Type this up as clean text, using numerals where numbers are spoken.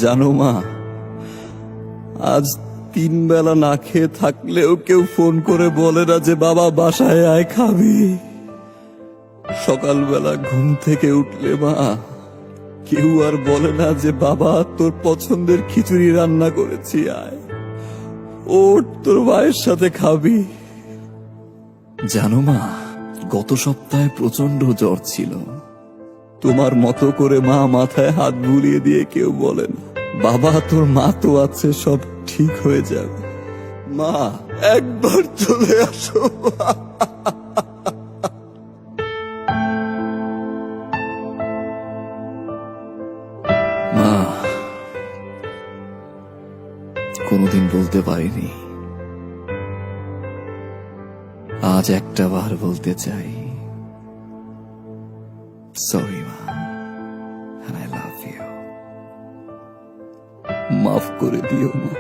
জানো মা, আজ 3 বেলা না খেয়ে থাকলেও কেউ ফোন করে বলে না যে বাবা বাসায় আয় খাবি। সকালবেলা ঘুম থেকে উঠলে মা, কেউ আর বলে না যে বাবা তোর পছন্দের খিচুড়ি রান্না করেছি, আয় ওঠ তোর মায়ের সাথে খাবি। জানো মা, গত সপ্তাহে প্রচন্ড জ্বর ছিল। তোমার মতো করে মা মাথায় হাত বুলিয়ে দিয়ে কেউ বলেন বাবা তোর মা তো আছে, সব ঠিক হয়ে যাবে। মা একবার চলে আসো। মা, কোনোদিন বলতে পারিনি, আজ একটা বার বলতে চাই, সরি মা, and I love you. মাফ করে দিও মা।